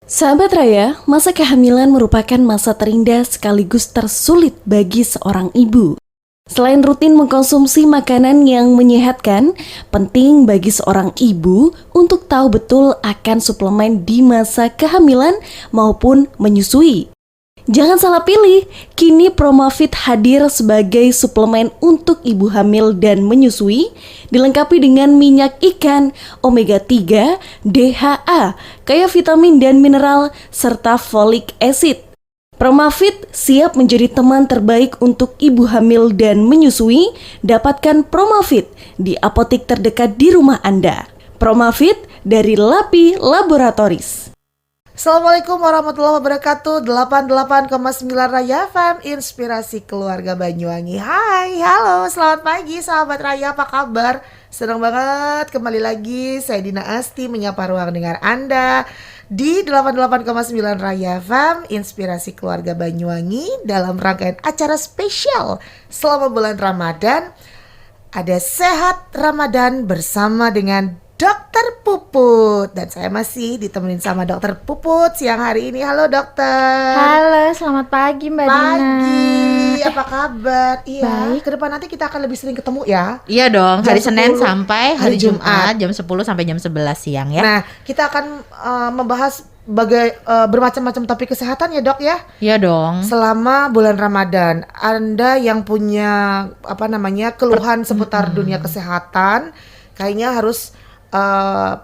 Sahabat Raya, masa kehamilan merupakan masa terindah sekaligus tersulit bagi seorang ibu. Selain rutin mengkonsumsi makanan yang menyehatkan, penting bagi seorang ibu untuk tahu betul akan suplemen di masa kehamilan maupun menyusui. Jangan salah pilih, kini Promafit hadir sebagai suplemen untuk ibu hamil dan menyusui, dilengkapi dengan minyak ikan, omega 3, DHA, kaya vitamin dan mineral, serta folic acid. Promafit siap menjadi teman terbaik untuk ibu hamil dan menyusui. Dapatkan Promafit di apotek terdekat di rumah Anda. Promafit dari Lapi Laboratories. Assalamualaikum warahmatullahi wabarakatuh. 88,9 Raya FM, Inspirasi Keluarga Banyuwangi. Hai, halo, selamat pagi sahabat Raya, apa kabar? Senang banget kembali lagi saya Dina Asti menyapa ruang dengar Anda di 88,9 Raya FM, Inspirasi Keluarga Banyuwangi, dalam rangkaian acara spesial selama bulan Ramadan. Ada Sehat Ramadan bersama dengan Dokter Puput, dan saya masih ditemenin sama Dokter Puput siang hari ini. Halo dokter. Halo, selamat pagi Mbak Dina. Pagi, apa kabar? Iya, Baik. ke depan nanti kita akan lebih sering ketemu ya. Iya dong, hari Jam Senin 10, sampai hari hari Jumat, Jumat. jam 10 sampai jam 11 siang ya. Nah, kita akan membahas bermacam-macam topik kesehatan ya dok ya. Iya dong. Selama bulan Ramadan, Anda yang punya keluhan seputar dunia kesehatan, kayaknya harus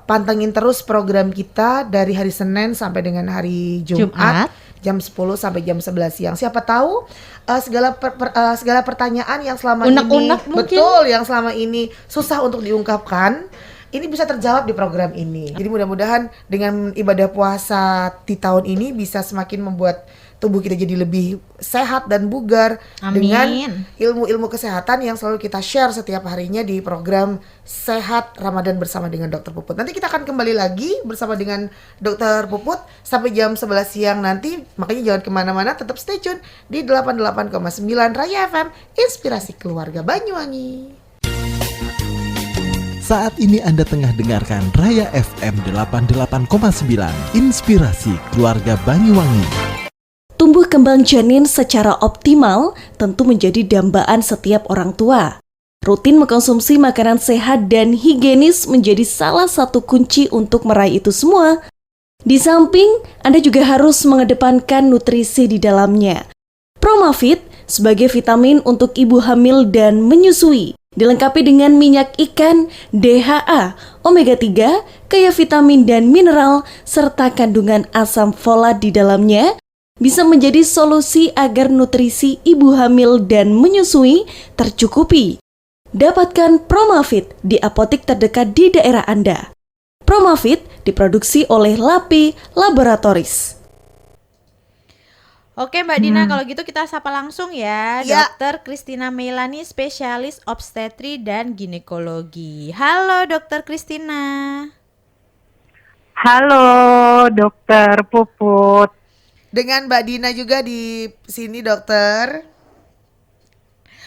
pantengin terus program kita dari hari Senin sampai dengan hari Jumat. Jam 10 sampai jam 11 siang. Siapa tahu segala pertanyaan yang selama Unek-unek ini mungkin. betul yang selama ini susah untuk diungkapkan, ini bisa terjawab di program ini. Jadi mudah-mudahan dengan ibadah puasa di tahun ini bisa semakin membuat tubuh kita jadi lebih sehat dan bugar. Amin. Dengan ilmu-ilmu kesehatan yang selalu kita share setiap harinya di program Sehat Ramadan bersama dengan Dokter Puput. Nanti kita akan kembali lagi bersama dengan Dokter Puput sampai jam 11 siang nanti. Makanya jangan kemana-mana, tetap stay tune di 88,9 Raya FM, Inspirasi Keluarga Banyuwangi. Saat ini Anda tengah dengarkan Raya FM 88,9, Inspirasi Keluarga Banyuwangi. Tumbuh kembang janin secara optimal tentu menjadi dambaan setiap orang tua. Rutin mengkonsumsi makanan sehat dan higienis menjadi salah satu kunci untuk meraih itu semua. Di samping, Anda juga harus mengedepankan nutrisi di dalamnya. Promafit sebagai vitamin untuk ibu hamil dan menyusui, dilengkapi dengan minyak ikan, DHA, omega 3, kaya vitamin dan mineral, serta kandungan asam folat di dalamnya, bisa menjadi solusi agar nutrisi ibu hamil dan menyusui tercukupi. Dapatkan Promafit di apotek terdekat di daerah Anda. Promafit diproduksi oleh Lapi Laboratories. Oke Mbak Dina, kalau gitu kita sapa langsung ya, Ya. Dokter Christina Meilani, spesialis obstetri dan ginekologi. Halo Dokter Christina. Halo, Dokter Puput. Dengan Mbak Dina juga di sini dokter.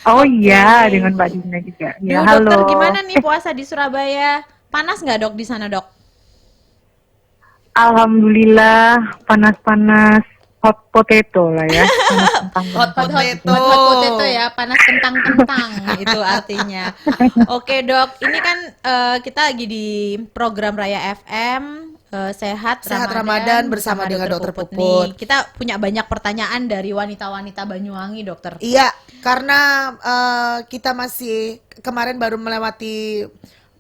Oh iya, dengan Mbak Dina juga. Ya, Duh, halo. dokter gimana nih puasa di Surabaya? Panas nggak dok di sana dok? Alhamdulillah, panas-panas hot potato lah ya. Panas kentang. Hot potato. Hot potato ya, panas kentang-kentang itu artinya. Oke dok, ini kan kita lagi di program Raya FM Sehat Ramadan bersama dengan Dokter Puput. nih. Kita punya banyak pertanyaan dari wanita-wanita Banyuwangi dokter. Iya, karena kita masih kemarin baru melewati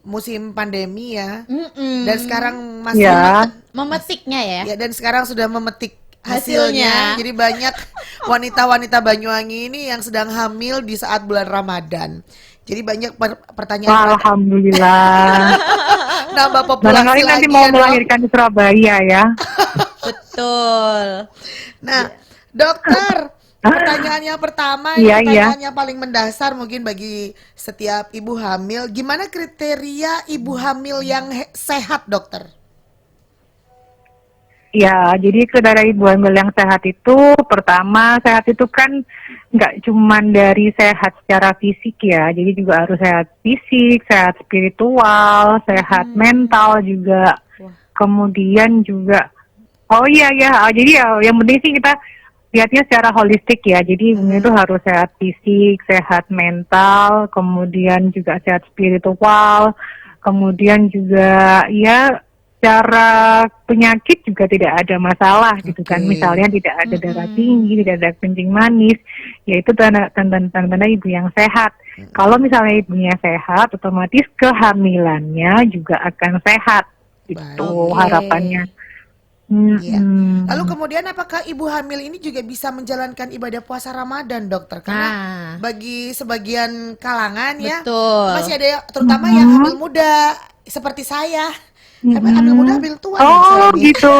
musim pandemi ya. Dan sekarang masih Ya. Memetiknya ya. ya, dan sekarang sudah memetik hasilnya. Jadi banyak wanita-wanita Banyuwangi ini yang sedang hamil di saat bulan Ramadan. Jadi banyak pertanyaan Alhamdulillah. nambah populasi Barangkali nanti lagi mau ya, Dok. melahirkan di Surabaya ya. Betul. Nah, dokter, pertanyaan yang pertama, Iya, pertanyaan yang paling mendasar mungkin bagi setiap ibu hamil, gimana kriteria ibu hamil yang sehat, dokter? Ya, jadi kriteria ibu hamil yang sehat itu, pertama sehat itu kan nggak cuman dari sehat secara fisik ya, jadi juga harus sehat fisik, sehat spiritual, sehat mental juga. Wah. Kemudian juga Oh iya ya, jadi ya yang penting sih kita lihatnya secara holistik ya. Jadi ibunya itu harus sehat fisik, sehat mental, kemudian juga sehat spiritual, kemudian juga ya secara penyakit juga tidak ada masalah gitu kan. Oke. Misalnya tidak ada darah tinggi, tidak ada kencing manis, ya itu tanda-tanda ibu yang sehat. Kalau misalnya ibunya sehat, otomatis kehamilannya juga akan sehat. Itu Oke. harapannya. Iya. Mm-mm. Lalu kemudian apakah ibu hamil ini juga bisa menjalankan ibadah puasa Ramadan, dokter? Karena Nah, bagi sebagian kalangan ya betul. masih ada terutama yang hamil muda seperti saya. Hamil muda, hamil tua nih saya Oh nih. gitu.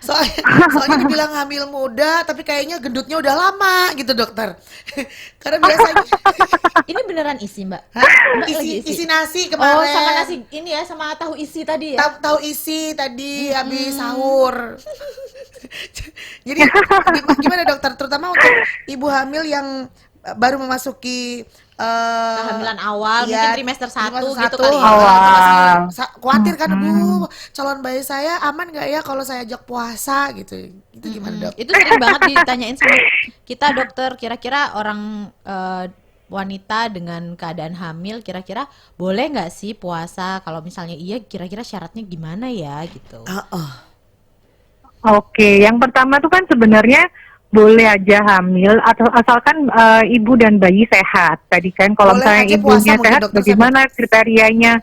Soalnya dibilang hamil muda tapi kayaknya gendutnya udah lama gitu, dokter. Karena biasanya Ini beneran isi, Mbak? Hah? Mbak lagi isi nasi kemarin. Oh, sama nasi ini ya, sama tahu isi tadi ya. Tahu isi tadi habis sahur. Jadi gimana dokter, terutama untuk ibu hamil yang baru memasuki Kehamilan awal, iya, mungkin trimester 1 trimester gitu satu, kali ya. Awal. masih khawatir kan, aduh calon bayi saya aman nggak ya kalau saya ajak puasa gitu. Itu gimana, dok? Itu sering banget ditanyain sama kita dokter, kira-kira orang wanita dengan keadaan hamil kira-kira boleh nggak sih puasa? Kalau misalnya iya, kira-kira syaratnya gimana ya gitu. Oke, yang pertama tuh kan sebenarnya boleh aja hamil atau asalkan ibu dan bayi sehat. Tadi kan kalau Boleh misalnya aja puasa ibunya mungkin, sehat, dokter, bagaimana kriterianya?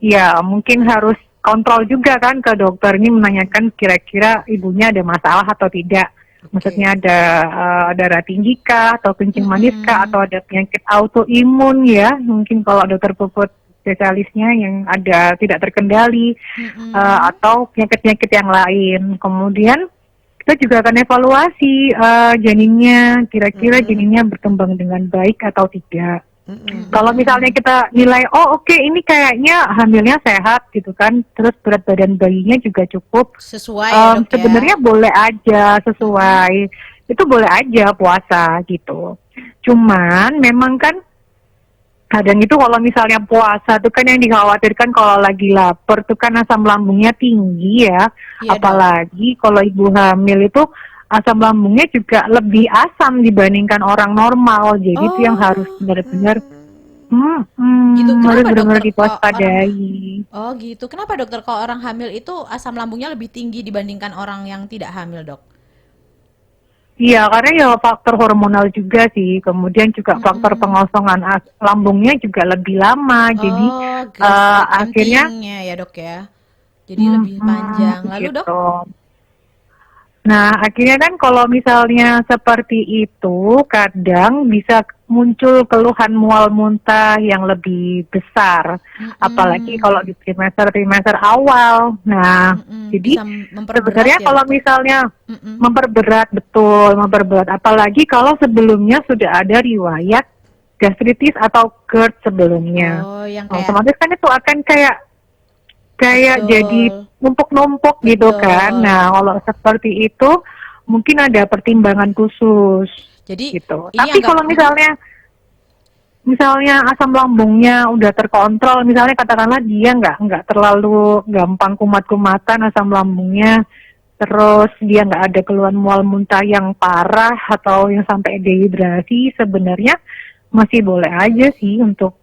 Ya, mungkin harus kontrol juga kan ke dokter ini menanyakan kira-kira ibunya ada masalah atau tidak. Maksudnya ada darah tinggi kah atau kencing manis kah atau ada penyakit autoimun ya. Mungkin kalau dokter puput spesialisnya yang ada tidak terkendali atau penyakit-penyakit yang lain. Kemudian kita juga akan evaluasi janinnya, kira-kira janinnya berkembang dengan baik atau tidak. Kalau misalnya kita nilai, oh oke, ini kayaknya hamilnya sehat gitu kan, terus berat badan bayinya juga cukup, Sesuai ya, Dok, ya. sebenarnya boleh aja sesuai, itu boleh aja puasa gitu. Cuman memang kan kadang itu kalau misalnya puasa tuh kan yang dikhawatirkan kalau lagi lapar tuh kan asam lambungnya tinggi ya. Iya, Dok. Apalagi kalau ibu hamil itu asam lambungnya juga lebih asam dibandingkan orang normal. Jadi itu yang harus benar-benar Gitu. Kenapa, harus benar-benar dokter, kok diwaspadai. Oh gitu. Kenapa dokter kalau orang hamil itu asam lambungnya lebih tinggi dibandingkan orang yang tidak hamil, Dok? Iya, karena ya faktor hormonal juga sih. Kemudian juga faktor pengosongan lambungnya juga lebih lama. Jadi Oh, gastric akhirnya emptying-nya ya, Dok ya. Jadi lebih panjang. Lalu, Dok? gitu. Nah, akhirnya kan kalau misalnya seperti itu, kadang bisa muncul keluhan mual muntah yang lebih besar. Apalagi kalau di trimester awal. Nah, jadi Bisa memperberat sebenarnya ya, kalau dokter? misalnya memperberat, betul, memperberat. Apalagi kalau sebelumnya sudah ada riwayat gastritis atau GERD sebelumnya. Oh, yang kayak Otomatis kan itu akan kayak Betul. jadi numpuk-numpuk gitu Betul. kan. Nah, kalau seperti itu mungkin ada pertimbangan khusus jadi gitu. ini Tapi agak kalau misalnya asam lambungnya udah terkontrol, misalnya katakanlah dia nggak terlalu gampang kumat-kumatan asam lambungnya, terus dia nggak ada keluhan mual muntah yang parah atau yang sampai dehidrasi, sebenarnya masih boleh aja sih untuk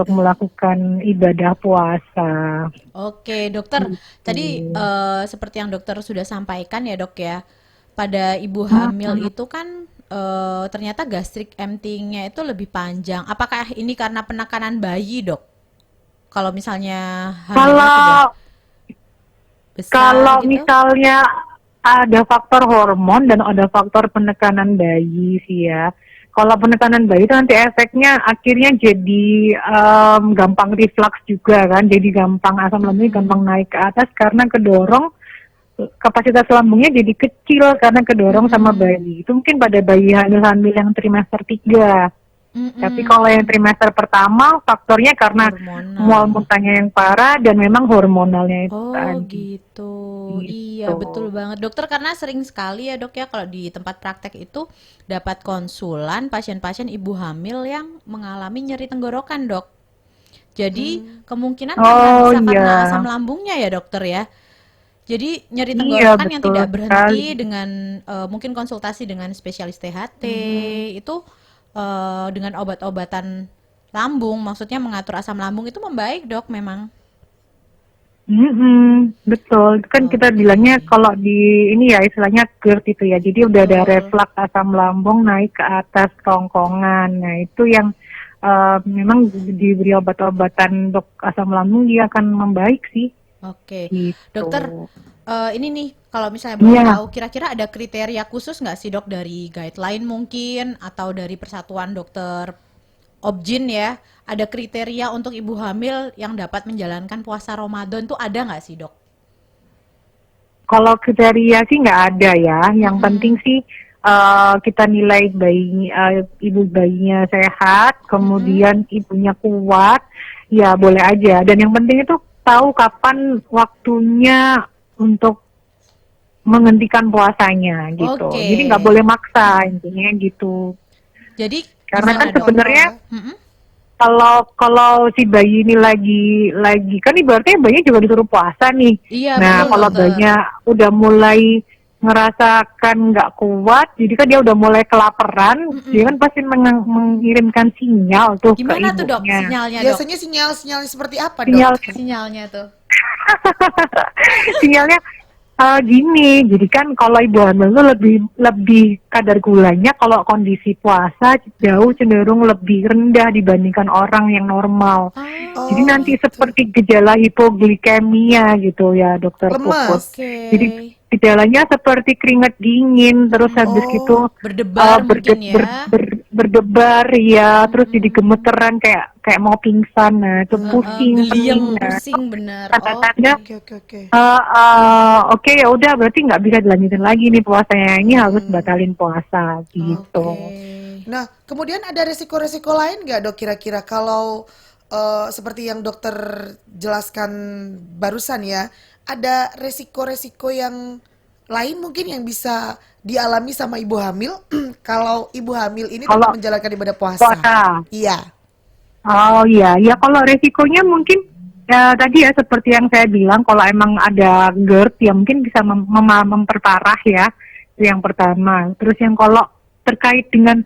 melakukan ibadah puasa. Oke, dokter. Tadi seperti yang dokter sudah sampaikan ya, Dok ya. Pada ibu hamil itu kan ternyata gastric emptying-nya itu lebih panjang. Apakah ini karena penekanan bayi, Dok? Kalau misalnya hamilnya sudah besar Kalau gitu? misalnya ada faktor hormon dan ada faktor penekanan bayi sih ya. Kalau penekanan bayi itu nanti efeknya akhirnya jadi gampang reflux juga kan. Jadi gampang asam lambungnya gampang naik ke atas karena kedorong kapasitas lambungnya jadi kecil karena kedorong sama bayi. Itu mungkin pada bayi hamil-hamil yang trimester 3. Tapi kalau yang trimester pertama faktornya karena Hormonal. mual muntahnya yang parah dan memang hormonalnya itu Oh tadi. gitu. Gitu. Iya betul banget dokter, karena sering sekali ya, Dok ya, kalau di tempat praktek itu dapat konsulan pasien-pasien ibu hamil yang mengalami nyeri tenggorokan, Dok. Jadi kemungkinan karena Oh, bisa karena iya. asam lambungnya ya, dokter ya. Jadi nyeri Iya, tenggorokan yang betul tidak berhenti sekali. dengan mungkin konsultasi dengan spesialis THT itu dengan obat-obatan lambung, maksudnya mengatur asam lambung itu membaik dok memang. Betul. Itu kan kita Oke. bilangnya kalau di ini ya istilahnya GERD itu ya. Jadi udah ada Betul. reflux asam lambung naik ke atas kerongkongan. Nah itu yang memang diberi obat-obatan untuk asam lambung dia akan membaik sih. Oke, Gitu. dokter, ini nih kalau misalnya boleh Iya. tahu, kira-kira ada kriteria khusus nggak sih dok dari guideline mungkin atau dari Persatuan Dokter Objin ya, ada kriteria untuk ibu hamil yang dapat menjalankan puasa Ramadan tuh ada nggak sih dok? Kalau kriteria sih nggak ada ya. Yang penting sih kita nilai ibu bayinya sehat, kemudian ibunya kuat, ya boleh aja. Dan yang penting itu tahu kapan waktunya untuk menghentikan puasanya gitu. Oke. Jadi nggak boleh maksa intinya gitu. Jadi Karena kan gimana dok? sebenarnya Mm-mm. kalau si bayi ini lagi kan ibaratnya bayinya juga disuruh puasa nih. Iya Nah, betul kalau dokter. bayinya udah mulai ngerasakan nggak kuat, jadi kan dia udah mulai kelaparan, dia kan pasti mengirimkan sinyal tuh Gimana ke tuh dok ibunya. sinyalnya dok? Biasanya sinyal-sinyal seperti apa, Sinyal Dok? Sinyalnya tuh. sinyalnya gini, jadi kan kalau ibu hamil tuh lebih kadar gulanya kalau kondisi puasa jauh cenderung lebih rendah dibandingkan orang yang normal. Oh, Jadi nanti gitu. seperti gejala hipoglikemia gitu ya dokter Puput. Lemas. oke. Jadi gejalanya seperti keringat dingin, terus habis gitu Berdebar mungkin ya. berdebar ya, terus jadi gemeteran kayak mau pingsan, nah itu pusing, Geliang, nah, pusing bener. tanda-tanda Oke. oke ya udah berarti nggak bisa dilanjutin lagi nih puasanya, ini harus batalin puasa gitu. Oke. Nah, kemudian ada resiko-resiko lain nggak, Dok, kira-kira kalau seperti yang dokter jelaskan barusan ya, ada resiko-resiko yang lain mungkin yang bisa dialami sama ibu hamil kalau ibu hamil ini tetap Kalau menjalankan ibadah puasa. puasa. Iya. Oh iya, ya kalau resikonya mungkin tadi ya seperti yang saya bilang, kalau emang ada GERD ya mungkin bisa memperparah ya, itu yang pertama. Terus yang kalau terkait dengan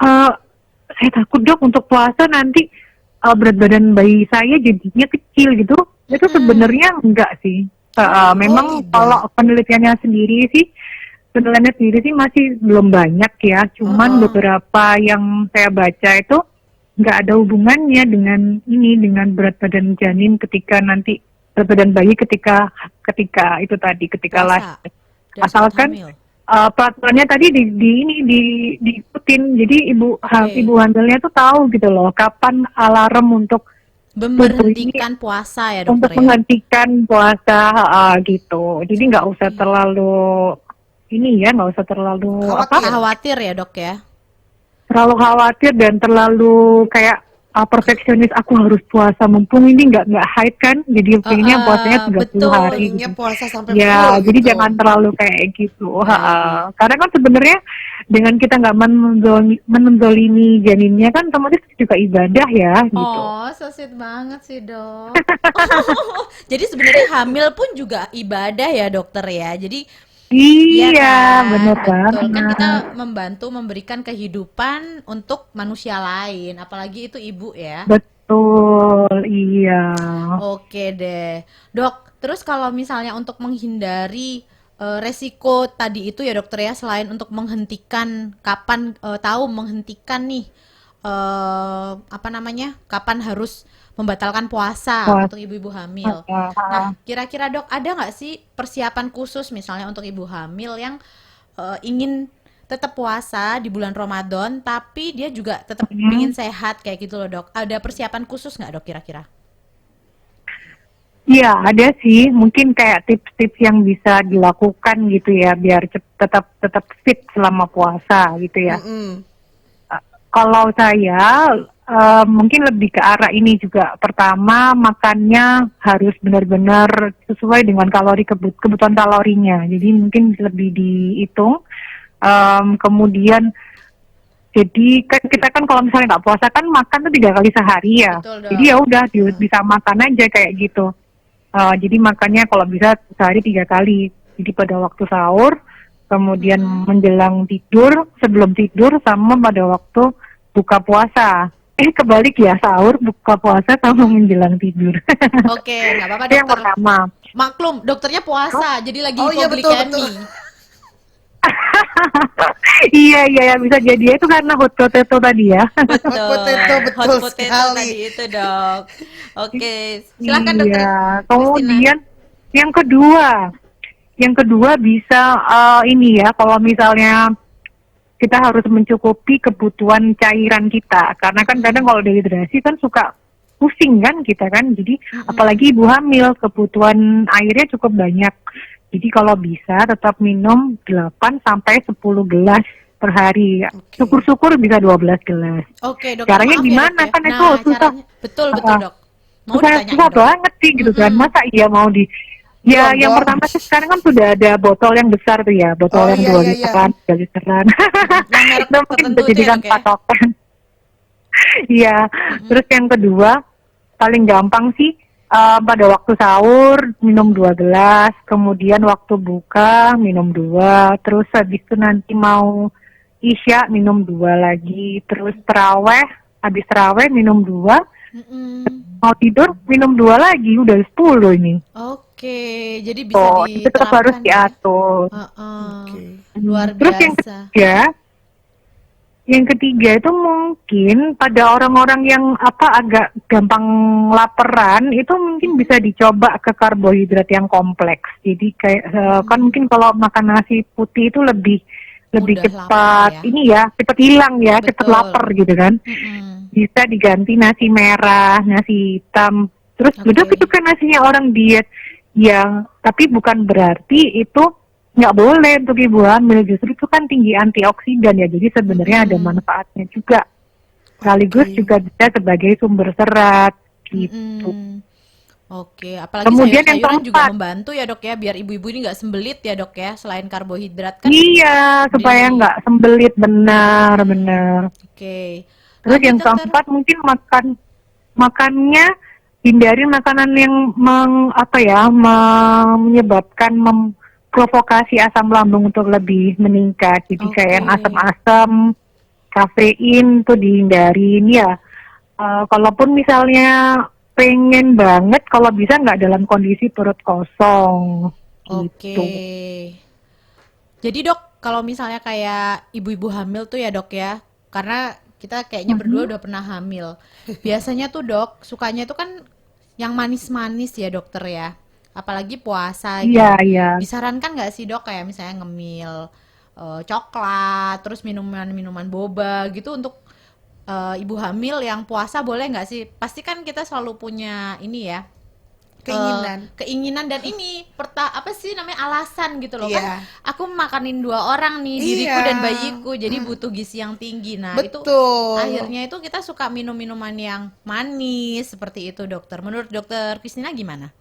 saya takut dok untuk puasa nanti berat badan bayi saya jadinya kecil gitu, itu sebenarnya enggak sih. Memang tidak. kalau penelitiannya sendiri sih masih belum banyak ya, cuman beberapa yang saya baca itu nggak ada hubungannya dengan berat badan janin ketika nanti berat badan bayi ketika itu tadi ketika Puasa. lahir. Dan saat Asalkan hamil. peraturannya tadi diikutin, jadi ibu hamilnya tuh tahu gitu loh kapan alarm untuk Memberhentikan puasa ya untuk dokter ya. menghentikan puasa gitu. Jadi nggak usah terlalu nggak usah terlalu Khawatir ya dok ya. terlalu khawatir dan terlalu kayak perfeksionis, aku harus puasa mumpung ini nggak haid kan, jadi pengennya puasanya 30 betul. hari Pengennya gitu. puasa sampai Ya, full jadi gitu. jangan terlalu kayak gitu. Baik. Karena kan sebenarnya dengan kita nggak menonzolimi janinnya kan otomatis juga ibadah ya gitu. Oh, so sweet banget sih dok. Jadi sebenarnya hamil pun juga ibadah ya dokter ya. Jadi Iya, kan? bener Betul. Kan banget. kita membantu memberikan kehidupan untuk manusia lain, apalagi itu ibu ya. Betul, iya. Oke deh, dok. Terus kalau misalnya untuk menghindari resiko tadi itu ya dokter ya, selain untuk menghentikan kapan tahu menghentikan nih kapan harus membatalkan puasa untuk ibu-ibu hamil. Nah, kira-kira dok ada nggak sih persiapan khusus misalnya untuk ibu hamil yang ingin tetap puasa di bulan Ramadan, tapi dia juga tetap ingin sehat kayak gitu loh dok. Ada persiapan khusus nggak dok kira-kira? Iya, ada sih. Mungkin kayak tips-tips yang bisa dilakukan gitu ya, biar tetap fit selama puasa gitu ya. Kalau saya mungkin lebih ke arah ini juga. Pertama, makannya harus benar-benar sesuai dengan kebutuhan kalorinya. Jadi mungkin lebih dihitung. Kemudian jadi kan kita kan kalau misalnya nggak puasa kan makan tuh 3 kali sehari ya. Betul, dok. Jadi ya udah bisa makan aja kayak gitu. Jadi makannya kalau bisa sehari 3 kali. Jadi pada waktu sahur, kemudian menjelang tidur, sebelum tidur, sama pada waktu buka puasa. Kebalik ya, sahur, buka puasa, sama menjelang tidur. Oke, nggak apa-apa Itu yang dokter. pertama. Maklum, dokternya puasa, jadi lagi Oh, iya, betul, hipoglikemi. betul. Iya, bisa jadi itu karena hot potato tadi ya. Betul. Hot potato, betul Hot potato sekali. tadi itu, Dok. Oke, silakan dokter. Iya, Christina. kemudian yang kedua bisa ini ya, kalau misalnya kita harus mencukupi kebutuhan cairan kita, karena kan kadang kalau dehidrasi kan suka pusing kan kita kan, jadi apalagi ibu hamil kebutuhan airnya cukup banyak. Jadi kalau bisa tetap minum 8 sampai 10 gelas per hari. Oke. Syukur-syukur bisa 12 gelas. Oke, dokter. Caranya maaf ya, gimana? Dok, ya. Kan Nah, itu susah. caranya betul, Dok. Mau Susah, ditanyain, susah Dok? banget sih gitu kan. Masa iya mau di Iya, yang dong. pertama sih sekarang kan sudah ada botol yang besar tuh ya, botol Oh, yang iya, 2 iya, literan, 3 literan. Yang merek Itu mungkin tertentu bisa itu ya, dijadikan Dok, ya? patokan. Iya. Terus yang kedua paling gampang sih pada waktu sahur minum 2 gelas, kemudian waktu buka minum 2, terus habis itu nanti mau isya minum 2 lagi, terus habis terawih minum 2, Mm-mm. mau tidur minum 2 lagi, udah 10 ini. Oke, jadi bisa Oh, itu tetap harus diterapkan ya. diatur. Heeh. Oke. Luar Terus biasa. yang ketiga itu mungkin pada orang-orang yang agak gampang laparan itu mungkin bisa dicoba ke karbohidrat yang kompleks. Jadi kayak kan mungkin kalau makan nasi putih itu lebih Mudah cepat lapar ya. ini ya, cepat hilang ya, cepat Betul. lapar gitu kan. Mm-mm. Bisa diganti nasi merah, nasi hitam. Terus Oke. bedok itu kan nasinya orang diet yang tapi bukan berarti itu nggak boleh untuk ibu hamil, justru itu kan tinggi antioksidan ya, jadi sebenarnya ada manfaatnya juga, sekaligus Oke. juga bisa sebagai sumber serat gitu. Mm-mm. Oke, apalagi Kemudian yang sayur-sayuran juga keempat. membantu ya, Dok ya, biar ibu-ibu ini nggak sembelit ya, Dok ya, selain karbohidrat kan. Iya, supaya nggak sembelit, benar. Oke. Terus Lanjut, yang Dokter. keempat mungkin makannya hindari makanan yang menyebabkan memprovokasi asam lambung untuk lebih meningkat. Jadi Oke. kayak yang asam-asam, kafein tuh dihindarin ya. Kalaupun misalnya pengen banget, kalau bisa nggak dalam kondisi perut kosong. Oke. Gitu. Jadi, Dok, kalau misalnya kayak ibu-ibu hamil tuh ya, Dok ya, karena kita kayaknya berdua udah pernah hamil. Biasanya tuh, Dok, sukanya tuh kan yang manis-manis ya, dokter ya. Apalagi puasa gitu. Iya. Disarankan nggak sih, Dok, kayak misalnya ngemil coklat, terus minuman-minuman boba gitu untuk ibu hamil yang puasa, boleh nggak sih? Pasti kan kita selalu punya ini ya, keinginan dan ini apa sih namanya, alasan gitu loh. Iya. Kan aku makanin 2 orang nih, diriku Iya. dan bayiku, jadi butuh gizi yang tinggi. Nah itu Betul. akhirnya itu kita suka minum minuman yang manis seperti itu, dokter. Menurut dokter Christina gimana?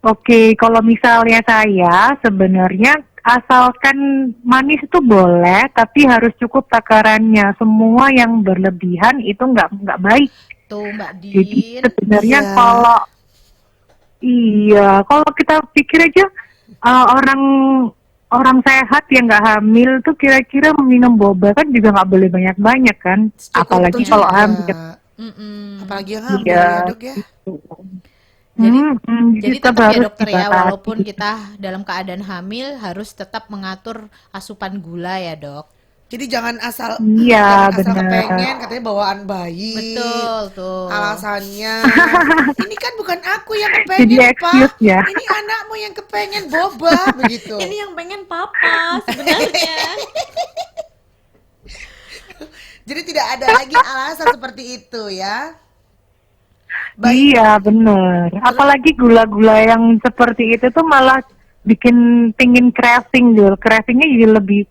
Oke, kalau misalnya saya sebenarnya asalkan manis itu boleh, tapi harus cukup takarannya. Semua yang berlebihan itu nggak baik. Tuh Mbak Jadi Din. sebenarnya Iya. kalau kita pikir aja orang sehat yang nggak hamil tuh kira-kira minum boba kan juga nggak boleh banyak-banyak kan, Cukup apalagi tuh kalau juga. hamil. Mm-mm. Apalagi yang hamil Iya. ya, Dok ya. Jadi tetap tetap ya harus dokter ya, dibatasi. walaupun kita dalam keadaan hamil harus tetap mengatur asupan gula ya, Dok. Jadi jangan asal Iya, jangan asal benar. kepengen katanya bawaan bayi. Betul tuh. Alasannya ini kan bukan aku yang Jadi kepengen, Pak. excuse ya. Ini anakmu yang kepengen boba begitu. Ini yang pengen papa sebenarnya. Jadi tidak ada lagi alasan seperti itu ya. Baik. Iya, bener. Apalagi gula-gula yang seperti itu tuh malah bikin pingin craving dulu. Cravingnya jadi lebih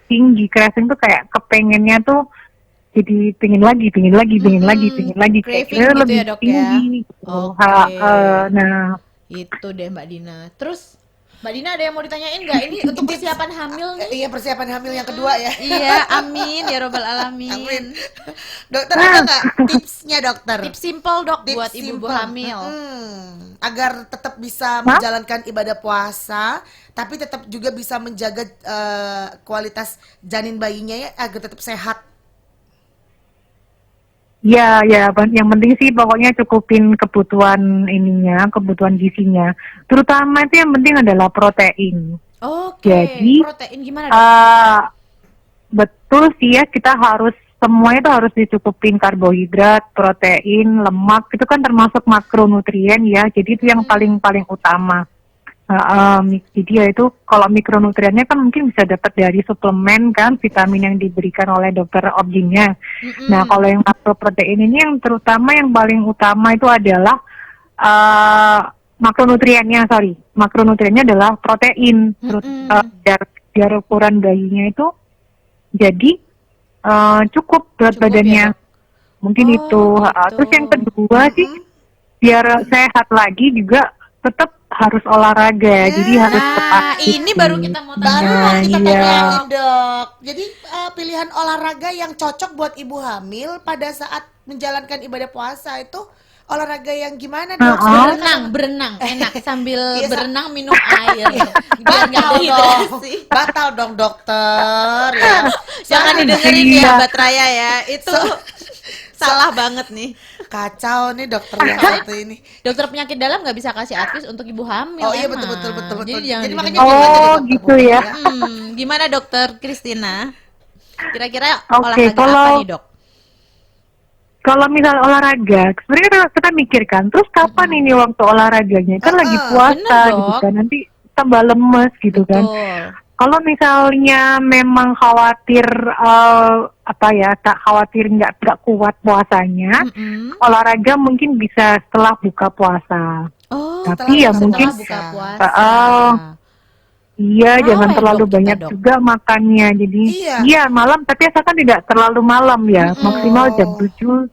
tinggi. Craving tuh kayak kepengennya tuh jadi pingin lagi. Kayak Craving gitu gitu lebih ya, Dok, ya? tinggi. Oke. Nah, Itu deh Mbak Dina. Terus Mbak Dina ada yang mau ditanyain nggak? Ini untuk persiapan hamil nih. Iya, persiapan hamil yang kedua ya. Iya, amin ya robbal alamin. Amin. Dokter ada nggak tipsnya dokter? Tips simple dok Tips buat ibu-ibu simple. hamil. Agar tetap bisa menjalankan ibadah puasa, tapi tetap juga bisa menjaga kualitas janin bayinya ya agar tetap sehat. Ya, yang penting sih pokoknya cukupin kebutuhan kebutuhan gizinya. Terutama itu yang penting adalah protein. Oke. Jadi, Protein gimana dok? Betul sih ya, kita harus semuanya itu harus dicukupin karbohidrat, protein, lemak, itu kan termasuk makronutrien ya. Jadi itu yang paling utama. Jadi ya itu kalau mikronutriennya kan mungkin bisa dapat dari suplemen kan, vitamin yang diberikan oleh dokter obgynnya. Nah kalau yang makroprotein ini yang terutama yang paling utama itu adalah makronutriennya adalah protein. Biar ukuran bayinya itu jadi cukup berat Cukup badannya. ya, Mungkin Oh, itu. gitu. Terus yang kedua sih biar sehat lagi juga tetap harus olahraga. Jadi harus tetap Nah, aktif ini baru sih. kita mau Baru tanya. mau kita Iya. tanyain dok. Jadi pilihan olahraga yang cocok buat ibu hamil pada saat menjalankan ibadah puasa itu olahraga yang gimana dok? Sebenarnya Berenang, enak sambil Iya, berenang minum air. Biar nggak batal dong, dehidrasi. batal dong dokter ya. Jangan Soalnya didengerin Iya. ya Batraya ya. Itu salah banget nih. kacau nih dokter yang satu ini. Dokter penyakit dalam nggak bisa kasih advies untuk ibu hamil. Oh iya emang. betul. Jadi jangan Jadi makanya didengerin. bilang jadi Oh dokter gitu umum ya. Gimana dokter Kristina? Kira-kira Oke, olahraga apa kalau- nih dok? Kalau misal olahraga, sebenarnya kita mikirkan, terus kapan ini waktu olahraganya? Kan lagi puasa bener, gitu Dok. kan, nanti tambah lemes gitu kan. Betul. Kalau misalnya memang khawatir tak khawatir nggak kuat puasanya, olahraga mungkin bisa setelah buka puasa. Oh, Tapi ya buka mungkin buka puasa. Iya, jangan Raweh terlalu dong kita, banyak Dok. juga makannya. Jadi Iya. malam, tapi asalkan tidak terlalu malam ya, maksimal jam 7.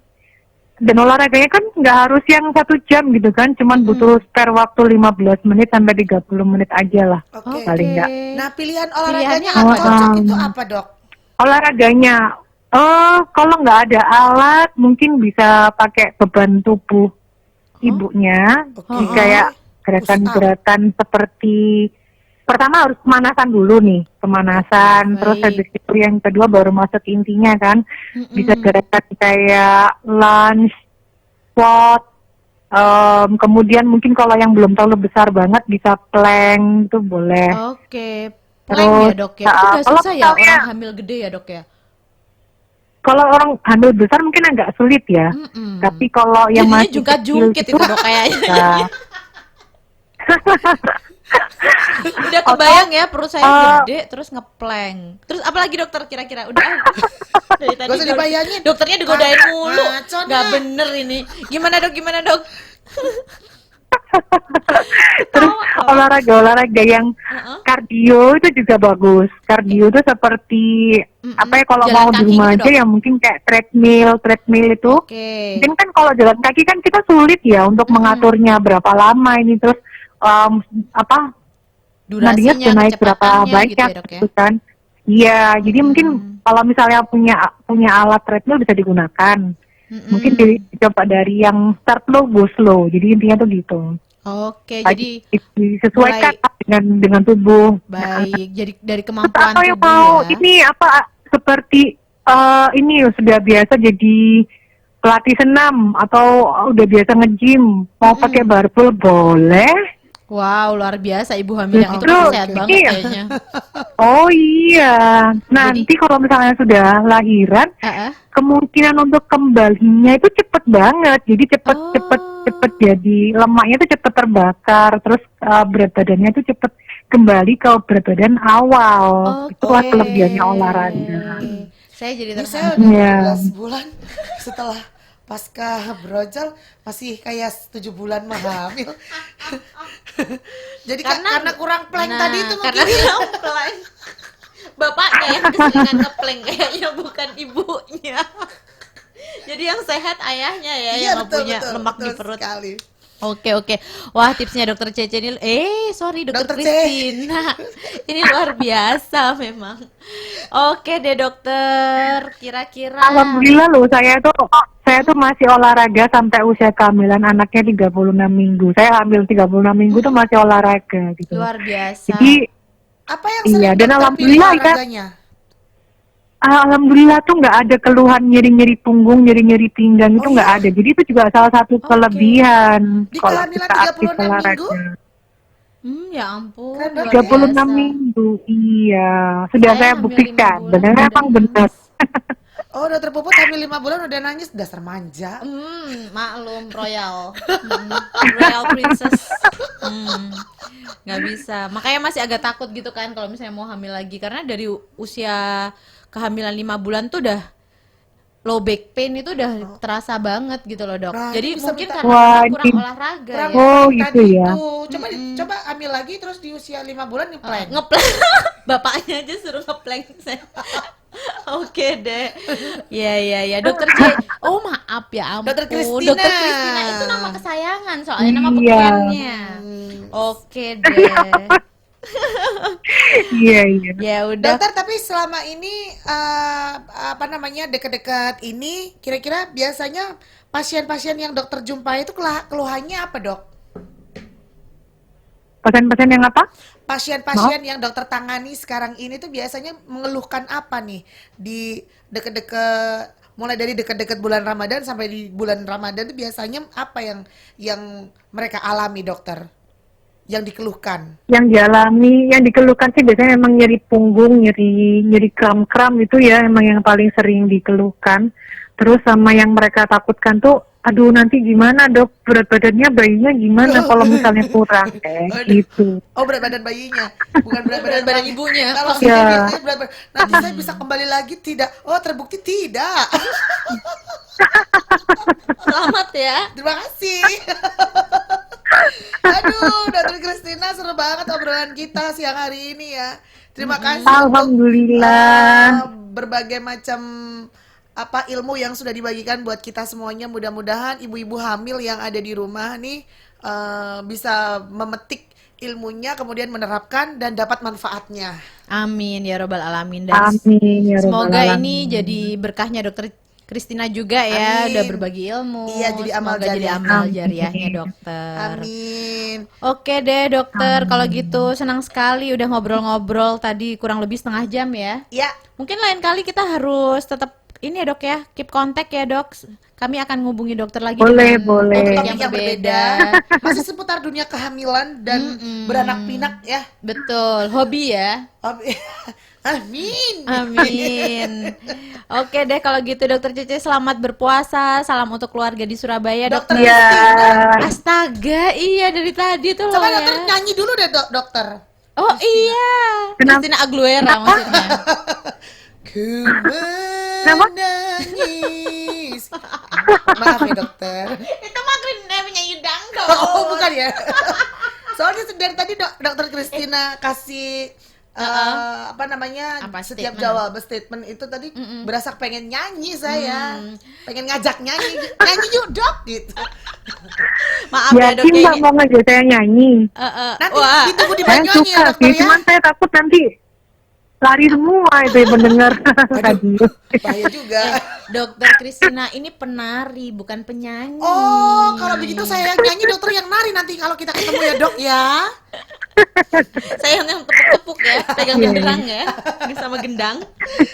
Dan olahraganya kan nggak harus yang 1 jam gitu kan, cuman butuh spare waktu 15 menit sampai 30 menit aja lah. Oke. Paling nggak. Nah pilihan olahraganya Pilihannya yang apa, cocok Dok? itu apa dok? Olahraganya, kalau nggak ada alat, mungkin bisa pakai beban tubuh ibunya. Oke. Jadi kayak gerakan-gerakan seperti, pertama harus pemanasan dulu nih, Baik. terus habis itu yang kedua baru masuk intinya kan. Bisa gerakan kayak lunge, squat, kemudian mungkin kalau yang belum terlalu besar banget bisa plank, itu boleh. Oke. Plank ya Terus, dok ya. Itu nggak kalau susah ya misalnya- orang hamil gede ya dok ya. Kalau orang hamil besar mungkin agak sulit ya, tapi kalau yang Jadinya masih juga kecil jungkit itu dok kayaknya. bisa. Udah kebayang ya perut saya gede terus ngeplank. Terus apalagi dokter kira-kira? Udah dari tadi Gak usah dibayangin. dokternya digodain mulu. Ngaco Nggak dah. bener ini. Gimana dok? Terus olahraga yang kardio itu juga bagus. Kardio itu seperti kalau Jalan mau di kaki rumah gitu, aja Dok? yang mungkin kayak treadmill itu. Oke. Mungkin kan kalau jalan kaki kan kita sulit ya untuk mengaturnya berapa lama ini, terus nadinya Durasinya, sudah naik berapa kecepatannya banyak gitu ya dok ya. gitu kan. Iya, jadi mungkin kalau misalnya punya alat treadmill bisa digunakan. Mungkin dicoba dari yang start low go slow. Jadi intinya tuh gitu. Oke, jadi Disesuaikan mulai- dengan tubuh. baik. Jadi dari Terus kemampuan atau yang tubuh mau ya. ini seperti ini sudah biasa jadi pelatih senam atau udah biasa nge-gym, mau pakai barbel boleh. Wow, luar biasa ibu hamil yang itu Justru, pasti sehat banget iya. kayaknya. Oh iya, nanti kalau misalnya sudah lahiran, kemungkinan untuk kembalinya itu cepet banget. Jadi cepet jadi lemaknya itu cepet terbakar, terus berat badannya itu cepet kembali ke berat badan awal. Itulah kelebihannya olahraga. Saya jadi Ini terharu. saya udah Iya. 12 bulan setelah pasca brojol masih kayak 7 bulan mah hamil. Jadi karena kurang plank tadi itu karena mungkin. kurang plank. Bapaknya yang keseringan ngeplank kayaknya bukan ibunya. Jadi yang sehat ayahnya ya Iya, yang nggak punya lemak di betul perut. sekali. Oke, oke. Wah, tipsnya dokter Cece ini, sorry dokter Dokter C. Christina. Ini luar biasa memang. Oke deh dokter, kira-kira. Alhamdulillah loh, saya tuh masih olahraga sampai usia kehamilan anaknya 36 minggu. Saya hamil 36 minggu tuh masih olahraga gitu. Luar biasa. Jadi Apa yang Iya, sering dan dokter pilih alhamdulillah kan. olahraganya? Alhamdulillah tuh nggak ada keluhan nyeri-nyeri punggung, nyeri-nyeri pinggang itu Oh, nggak iya? ada. Jadi itu juga salah satu kelebihan Di kalau kehamilan kita aktif 36 olahraga. minggu? Ya ampun, Keren luar banget. 36 biasa. minggu, iya. Sudah Saya saya hamil buktikan. 5 bulan Benar udah emang benar. Oh, dokter Puput hamil 5 bulan udah nangis, dasar manja. Maklum royal. Royal princess. Nggak bisa. Makanya masih agak takut gitu kan kalau misalnya mau hamil lagi, karena dari usia kehamilan 5 bulan tuh udah low back pain itu udah terasa banget gitu loh dok. Nah, Jadi itu bisa mungkin minta- karena Wah, kurang ini- olahraga Kurang ya. Oh, tadi gitu ya. tuh. Coba hamil lagi terus di usia 5 bulan ngeplank. Ngeplank. Bapaknya aja suruh ngeplank saya. Oke deh. Ya dokter C. Oh maaf ya ampun. Dokter Christina. Dokter Christina itu nama kesayangan soalnya nama Iya. pepengnya. Oke deh. Iya, iya. Ya udah. Dokter, tapi selama ini apa namanya dekat-dekat ini, kira-kira biasanya pasien-pasien yang dokter jumpai itu keluhannya apa, Dok? Pasien-pasien yang apa? Pasien-pasien yang dokter tangani sekarang ini tuh biasanya mengeluhkan apa nih di deket-deket, mulai dari deket-deket bulan Ramadan sampai di bulan Ramadan tuh biasanya apa yang mereka alami, dokter? Yang dikeluhkan? Yang dikeluhkan sih biasanya memang nyeri punggung, nyeri kram-kram itu ya emang yang paling sering dikeluhkan. Terus sama yang mereka takutkan tuh, aduh nanti gimana dok, berat badannya bayinya gimana kalau misalnya kurang, gitu. Oh, berat badan bayinya, bukan berat badan badan bayi. ibunya. Kalau Ya. saya biasanya berat badan, nanti saya bisa kembali lagi tidak? Oh, terbukti tidak. Selamat ya. Terima kasih. Aduh, Dokter Christina, seru banget obrolan kita siang hari ini ya. Terima kasih Alhamdulillah. untuk berbagai macam ilmu yang sudah dibagikan buat kita semuanya. Mudah-mudahan ibu-ibu hamil yang ada di rumah nih bisa memetik ilmunya, kemudian menerapkan dan dapat manfaatnya. Amin ya robbal alamin. Dan Amin ya rabbal semoga alamin. ini jadi berkahnya dokter Christina juga ya, Amin. udah berbagi ilmu. Iya, jadi amal Semoga jadi jariah. amal Amin. jariahnya dokter. Amin. Oke deh dokter, kalau gitu senang sekali udah ngobrol-ngobrol tadi kurang lebih setengah jam ya. Ya, Mungkin lain kali kita harus tetap ini ya dok ya, keep kontak ya dok. Kami akan ngubungi dokter lagi Boleh, dengan boleh. topik topik yang berbeda. Masih seputar dunia kehamilan dan beranak pinak ya. Betul, hobi ya. Amin. Amin. Oke deh kalau gitu dokter Cece, selamat berpuasa. Salam untuk keluarga di Surabaya dokter. Dokter Christina. Astaga, iya dari tadi tuh loh Coba ya. dokter nyanyi dulu deh, dokter. Oh iya, Kenapa? Christina Aguilera maksudnya. Ku menangis. Maaf ya dokter. Itu mah penyanyi dangdut. Oh, bukan ya. Soalnya dari tadi dokter Christina kasih apa namanya, Apa, setiap statement? jawab statement itu tadi berasa pengen nyanyi saya, pengen ngajak nyanyi yuk dok gitu. Maaf ya dok, Yakin Mbak kayaknya. mau ngajak saya nyanyi? Nanti Wah. ditunggu di Saya Banyuwangi ya suka dokter sih, ya. cuman saya takut nanti lari semua itu yang mendengar tadi. Bahaya juga. Dokter Christina ini penari bukan penyanyi. Oh, kalau begitu saya yang nyanyi, dokter yang nari nanti kalau kita ketemu ya dok ya. Saya yang tepuk-tepuk ya, pegang genderang ya, sama gendang.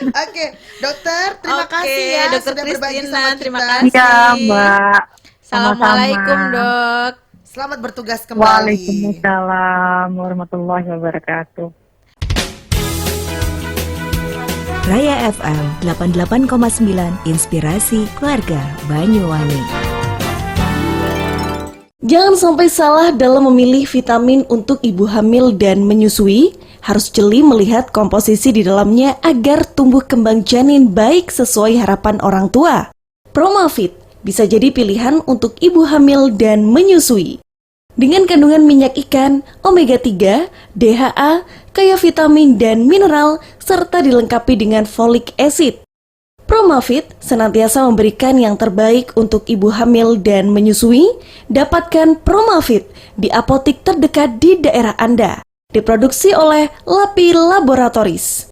Oke, dokter, terima Oke, kasih ya Dokter sudah berbagi Christina, sama kita. terima kasih. Iya Mbak. Assalamualaikum Sama-sama. dok. Selamat bertugas kembali. Waalaikumsalam warahmatullahi wabarakatuh. Raya FM 88,9 Inspirasi Keluarga Banyuwangi. Jangan sampai salah dalam memilih vitamin untuk ibu hamil dan menyusui. Harus jeli melihat komposisi di dalamnya agar tumbuh kembang janin baik sesuai harapan orang tua. Promafit bisa jadi pilihan untuk ibu hamil dan menyusui. Dengan kandungan minyak ikan, omega 3, DHA, kaya vitamin dan mineral, serta dilengkapi dengan folic acid. Promafit senantiasa memberikan yang terbaik untuk ibu hamil dan menyusui. Dapatkan Promafit di apotik terdekat di daerah Anda. Diproduksi oleh Lapi Laboratories.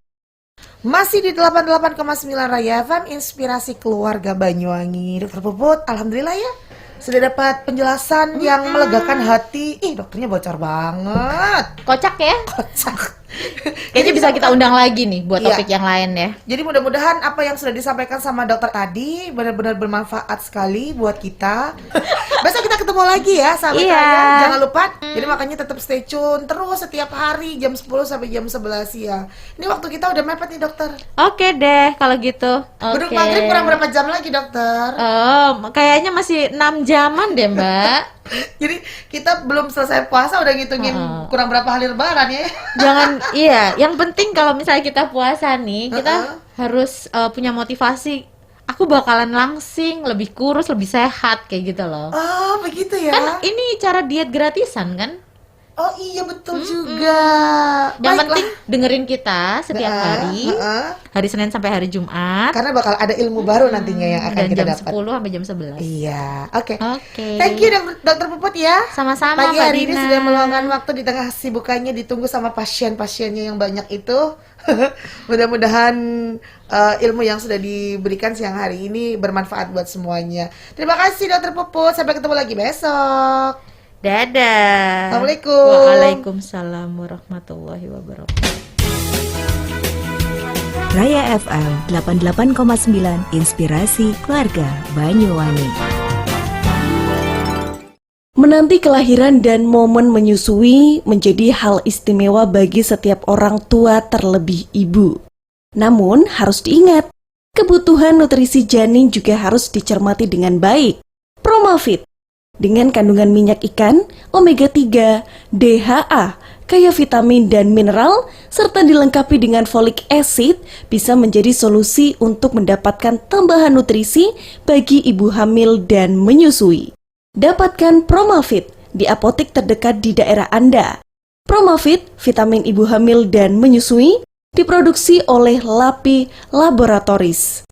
Masih di 88,9 Raya FM, Inspirasi Keluarga Banyuwangi. Dokter Puput, alhamdulillah ya, sudah dapat penjelasan yang melegakan hati. Dokternya bocor banget. Kocak ya? Kocak. Kayaknya bisa kita undang lagi nih buat Iya. topik yang lain ya. Jadi mudah-mudahan apa yang sudah disampaikan sama dokter tadi benar-benar bermanfaat sekali buat kita. Besok kita ketemu lagi ya, sahabat Iya. Raya. Jangan lupa. Jadi makanya tetap stay tune terus setiap hari jam 10 sampai jam 11 siang. Ini waktu kita udah mepet nih, dokter. Oke deh kalau gitu. Beduk Oke. maghrib kurang berapa jam lagi, dokter? Oh, kayaknya masih 6 jaman deh, Mbak. Jadi kita belum selesai puasa udah ngitungin kurang berapa hari lebaran ya. Jangan, iya. Yang penting kalau misalnya kita puasa nih, kita harus punya motivasi. Aku bakalan langsing, lebih kurus, lebih sehat kayak gitu loh. Oh, begitu ya. Kan ini cara diet gratisan kan? Oh iya, betul juga. Yang Baiklah. penting dengerin kita setiap hari, hari Senin sampai hari Jumat, Karena bakal ada ilmu baru nantinya yang akan dan kita jam dapat. 10 sampai jam 11. Iya, oke. Oke. Thank you dokter Puput ya. Sama-sama Pagi Mbak hari ini Dina. sudah meluangkan waktu di tengah sibukannya ditunggu sama pasien-pasiennya yang banyak itu. Mudah-mudahan ilmu yang sudah diberikan siang hari ini bermanfaat buat semuanya. Terima kasih dokter Puput. Sampai ketemu lagi besok. Dadah. Assalamualaikum. Waalaikumsalam warahmatullahi wabarakatuh. Raya FM 88,9 Inspirasi Keluarga Banyuwangi. Menanti kelahiran dan momen menyusui menjadi hal istimewa bagi setiap orang tua, terlebih ibu. Namun harus diingat, kebutuhan nutrisi janin juga harus dicermati dengan baik. Promafit dengan kandungan minyak ikan, omega 3, DHA, kaya vitamin dan mineral, serta dilengkapi dengan folic acid bisa menjadi solusi untuk mendapatkan tambahan nutrisi bagi ibu hamil dan menyusui. Dapatkan Promafit di apotek terdekat di daerah Anda. Promafit, vitamin ibu hamil dan menyusui, diproduksi oleh Lapi Laboratories.